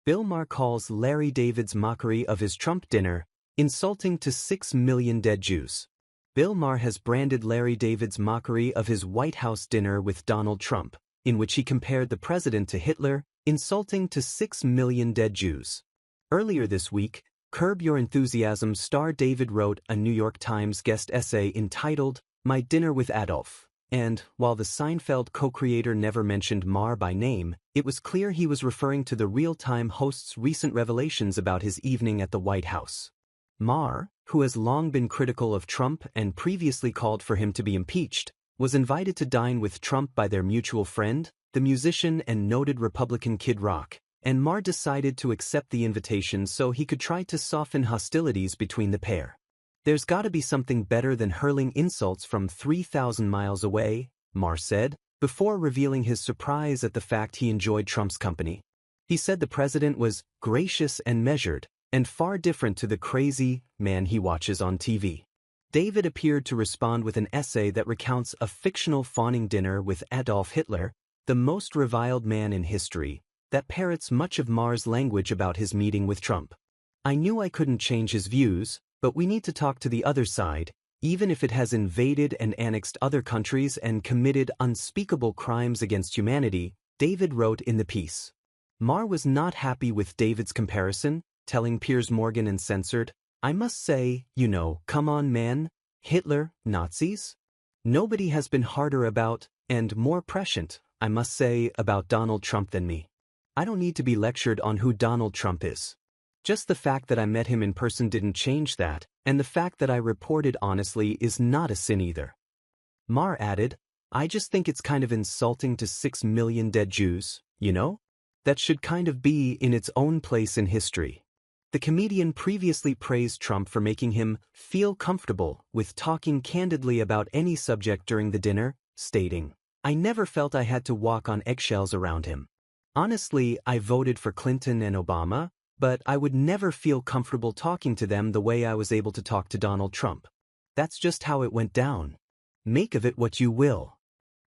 Bill Maher calls Larry David's mockery of his Trump dinner insulting to 6 million dead Jews. Bill Maher has branded Larry David's mockery of his White House dinner with Donald Trump, in which he compared the president to Hitler, insulting to 6 million dead Jews. Earlier this week, Curb Your Enthusiasm star David wrote a New York Times guest essay entitled, "My Dinner with Adolf," and, while the Seinfeld co-creator never mentioned Maher by name, it was clear he was referring to the real-time host's recent revelations about his evening at the White House. Maher, who has long been critical of Trump and previously called for him to be impeached, was invited to dine with Trump by their mutual friend, the musician and noted Republican Kid Rock, and Maher decided to accept the invitation so he could try to soften hostilities between the pair. "There's gotta be something better than hurling insults from 3,000 miles away," Maher said, before revealing his surprise at the fact he enjoyed Trump's company. He said the president was gracious and measured, and far different to the crazy man he watches on TV. David appeared to respond with an essay that recounts a fictional fawning dinner with Adolf Hitler, the most reviled man in history, that parrots much of Maher's language about his meeting with Trump. "I knew I couldn't change his views, but we need to talk to the other side, even if it has invaded and annexed other countries and committed unspeakable crimes against humanity," David wrote in the piece. Maher was not happy with David's comparison, telling Piers Morgan and Censored, "I must say, come on man, Hitler, Nazis? Nobody has been harder about, and more prescient, I must say, about Donald Trump than me. I don't need to be lectured on who Donald Trump is. Just the fact that I met him in person didn't change that, and the fact that I reported honestly is not a sin either." Maher added, "I just think it's kind of insulting to 6 million dead Jews, That should kind of be in its own place in history." The comedian previously praised Trump for making him feel comfortable with talking candidly about any subject during the dinner, stating, "I never felt I had to walk on eggshells around him. Honestly, I voted for Clinton and Obama, but I would never feel comfortable talking to them the way I was able to talk to Donald Trump. That's just how it went down. Make of it what you will."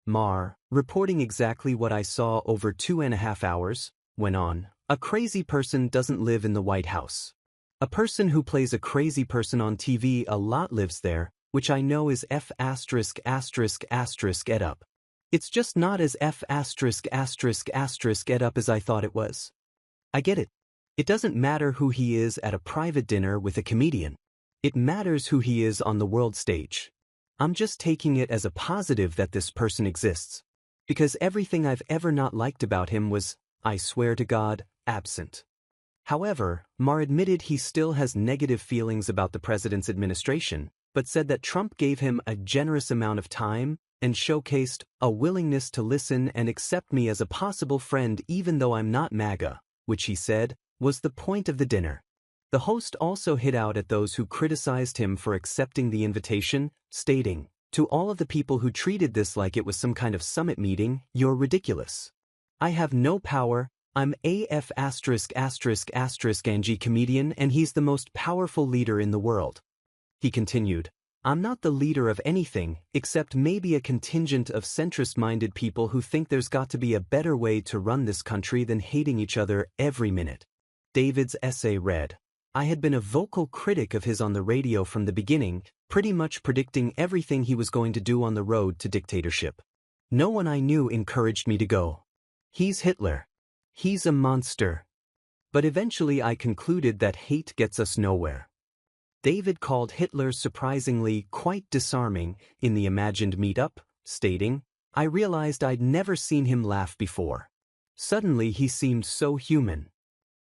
Maher, reporting exactly what I saw over 2.5 hours, went on, "A crazy person doesn't live in the White House. A person who plays a crazy person on TV a lot lives there, which I know is F*** it up. It's just not as F*** it up as I thought it was. I get it. It doesn't matter who he is at a private dinner with a comedian. It matters who he is on the world stage. I'm just taking it as a positive that this person exists. Because everything I've ever not liked about him was, I swear to God, absent." However, Maher admitted he still has negative feelings about the president's administration, but said that Trump gave him a generous amount of time and showcased a willingness to listen and accept me as a possible friend even though I'm not MAGA, which he said was the point of the dinner. The host also hit out at those who criticized him for accepting the invitation, stating, "To all of the people who treated this like it was some kind of summit meeting, you're ridiculous. I have no power, I'm AF***Angie comedian and he's the most powerful leader in the world." He continued, "I'm not the leader of anything, except maybe a contingent of centrist-minded people who think there's got to be a better way to run this country than hating each other every minute." David's essay read, "I had been a vocal critic of his on the radio from the beginning, pretty much predicting everything he was going to do on the road to dictatorship. No one I knew encouraged me to go. He's Hitler. He's a monster. But eventually I concluded that hate gets us nowhere." David called Hitler surprisingly quite disarming in the imagined meetup, stating, "I realized I'd never seen him laugh before. Suddenly he seemed so human.